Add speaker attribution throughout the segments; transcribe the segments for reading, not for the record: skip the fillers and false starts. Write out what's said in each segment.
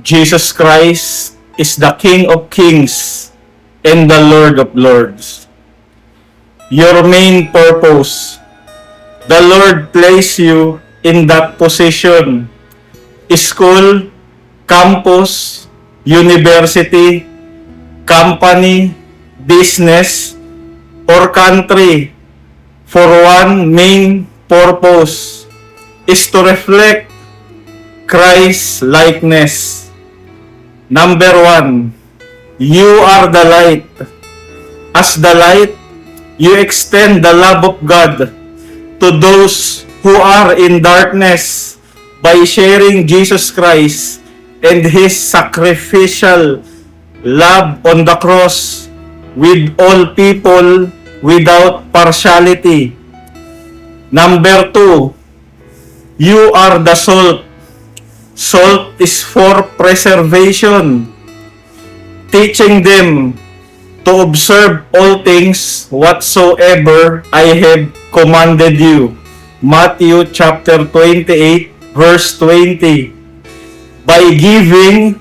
Speaker 1: Jesus Christ is the King of Kings and the Lord of Lords. Your main purpose, the Lord placed you in that position. School, campus, university, company, business, or country for one main purpose is to reflect Christ's likeness. Number 1, you are the light. As the light, you extend the love of God to those who are in darkness by sharing Jesus Christ and His sacrificial love on the cross with all people without partiality. Number 2, you are the salt. Salt is for preservation, teaching them to observe all things whatsoever I have commanded you. Matthew chapter 28, verse 20. By living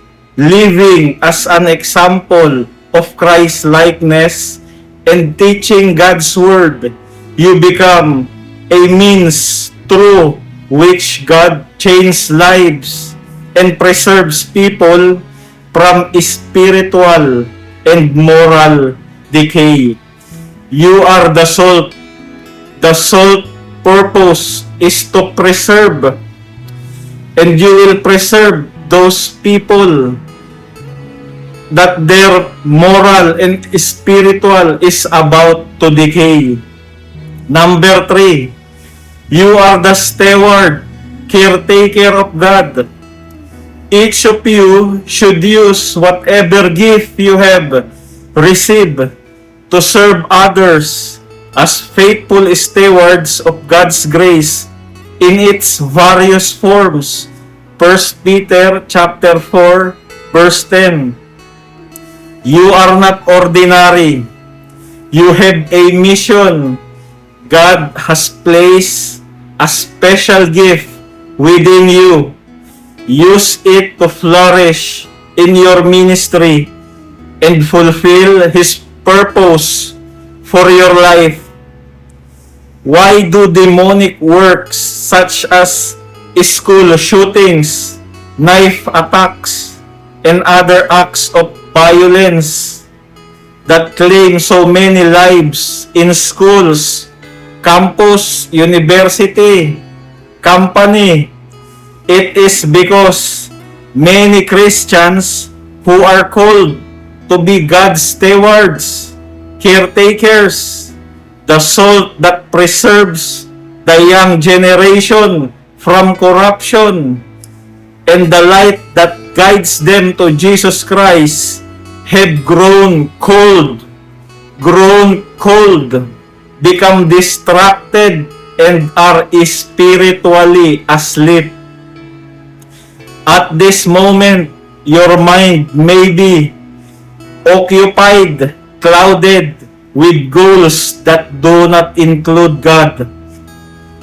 Speaker 1: as an example of Christ's likeness and teaching God's word, you become a means through which God changes lives and preserves people from spiritual and moral decay. You are the salt. The salt purpose is to preserve, and you will preserve those people that their moral and spiritual is about to decay. Number 3, you are the steward, caretaker of God. Each of you should use whatever gift you have received to serve others as faithful stewards of God's grace in its various forms. 1 Peter chapter 4, verse 10. You are not ordinary. You have a mission. God has placed a special gift within you. Use it to flourish in your ministry and fulfill His purpose for your life. Why do demonic works such as school shootings, knife attacks, and other acts of violence that claim so many lives in schools, campus, university, company? It is because many Christians who are called to be God's stewards, caretakers, the salt that preserves the young generation from corruption, and the light that guides them to Jesus Christ, have grown cold, become distracted, and are spiritually asleep. At this moment, your mind may be occupied, clouded with goals that do not include God.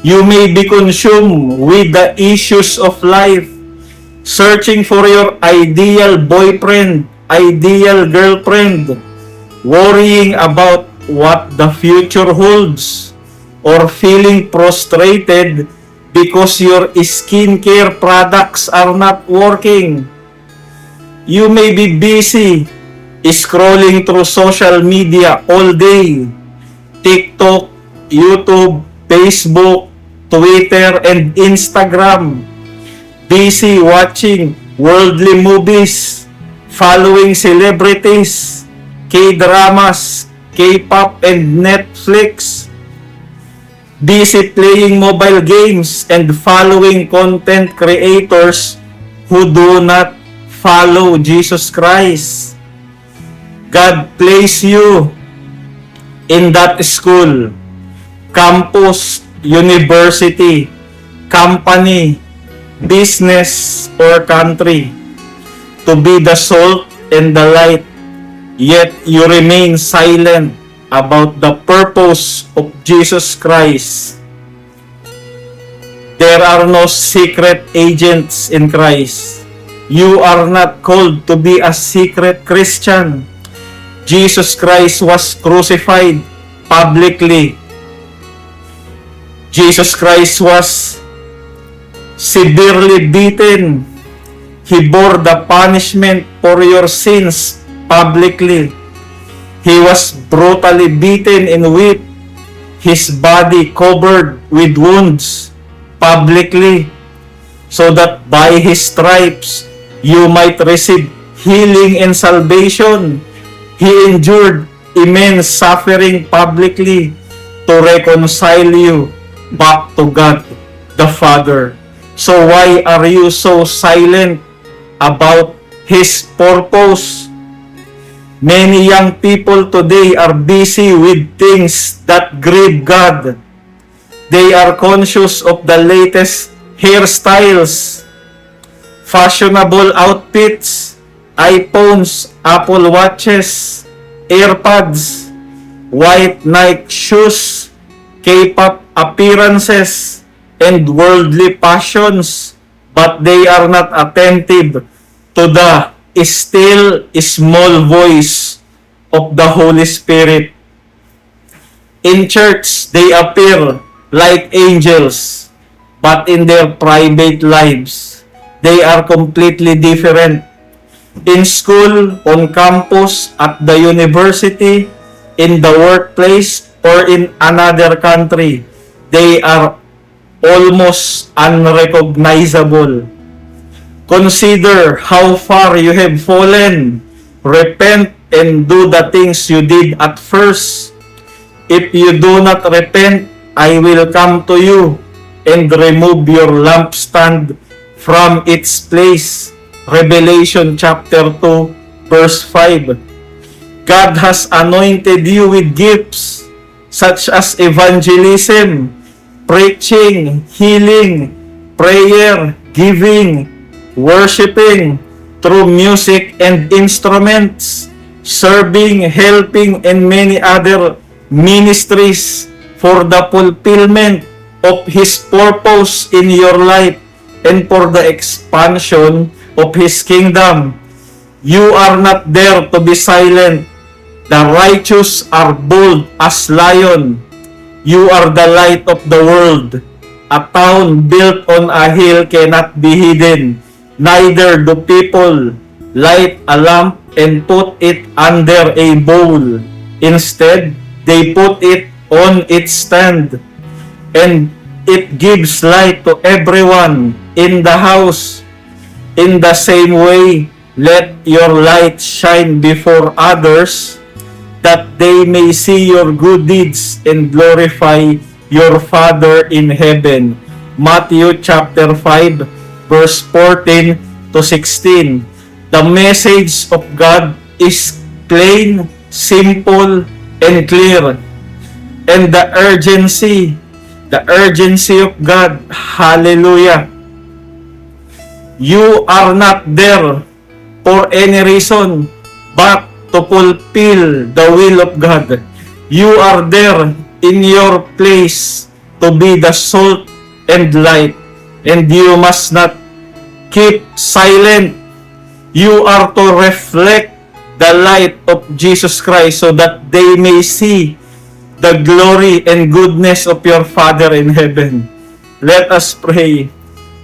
Speaker 1: You may be consumed with the issues of life, searching for your ideal boyfriend, ideal girlfriend, worrying about what the future holds, or feeling frustrated because your skincare products are not working. You may be busy scrolling through social media all day, TikTok, YouTube, Facebook, Twitter, and Instagram. Busy watching worldly movies, following celebrities, K-dramas, K-pop, and Netflix. Busy playing mobile games and following content creators who do not follow Jesus Christ. God placed you in that school, campus, university, company, business, or country to be the salt and the light, yet you remain silent about the purpose of Jesus Christ. There are no secret agents in Christ. You are not called to be a secret Christian. Jesus Christ was crucified publicly. Jesus Christ was severely beaten. He bore the punishment for your sins publicly. He was brutally beaten and whipped, his body covered with wounds publicly, so that by his stripes you might receive healing and salvation. He endured immense suffering publicly to reconcile you back to God the Father. So why are you so silent about His purpose? Many young people today are busy with things that grieve God. They are conscious of the latest hairstyles, fashionable outfits, iPhones, Apple Watches, AirPods, white Nike shoes, K-pop appearances, and worldly passions, but they are not attentive to the still small voice of the Holy Spirit. In church, they appear like angels, but in their private lives, they are completely different. In school, on campus, at the university, in the workplace, or in another country, they are almost unrecognizable. Consider how far you have fallen. Repent and do the things you did at first. If you do not repent, I will come to you and remove your lampstand from its place. Revelation chapter 2, verse 5. God has anointed you with gifts such as evangelism, preaching, healing, prayer, giving, worshiping, through music and instruments, serving, helping, and many other ministries for the fulfillment of His purpose in your life and for the expansion of His kingdom. You are not there to be silent. The righteous are bold as lion. You are the light of the world. A town built on a hill cannot be hidden. Neither do people light a lamp and put it under a bowl. Instead, they put it on its stand, and it gives light to everyone in the house. In the same way, let your light shine before others, that they may see your good deeds and glorify your Father in heaven. Matthew chapter 5, verse 14 to 16. The message of God is plain, simple, and clear. And the urgency of God, hallelujah. You are not there for any reason but to fulfill the will of God. You are there in your place to be the salt and light, and you must not keep silent. You are to reflect the light of Jesus Christ so that they may see the glory and goodness of your Father in heaven. Let us pray.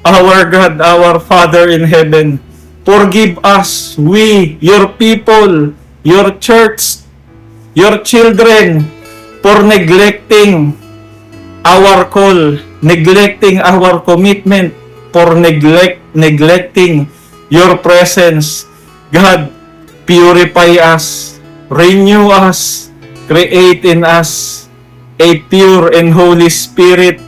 Speaker 1: Our God, our Father in heaven, forgive us, we, your people, your church, your children, for neglecting our call, neglecting our commitment, for neglecting your presence. God, purify us, renew us, create in us a pure and holy spirit.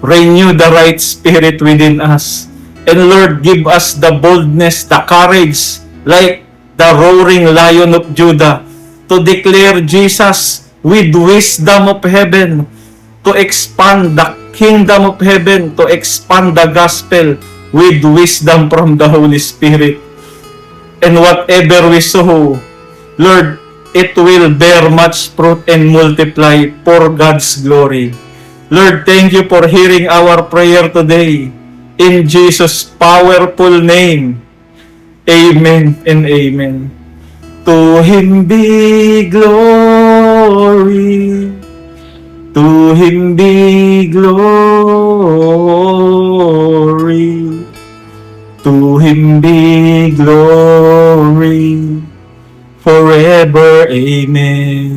Speaker 1: Renew the right spirit within us. And Lord, give us the boldness, the courage, like the roaring lion of Judah, to declare Jesus with wisdom of heaven, to expand the kingdom of heaven, to expand the gospel with wisdom from the Holy Spirit. And whatever we sow, Lord, it will bear much fruit and multiply for God's glory. Lord, thank you for hearing our prayer today. In Jesus' powerful name. Amen and amen. To Him be glory. To Him be glory. To Him be glory forever. Amen.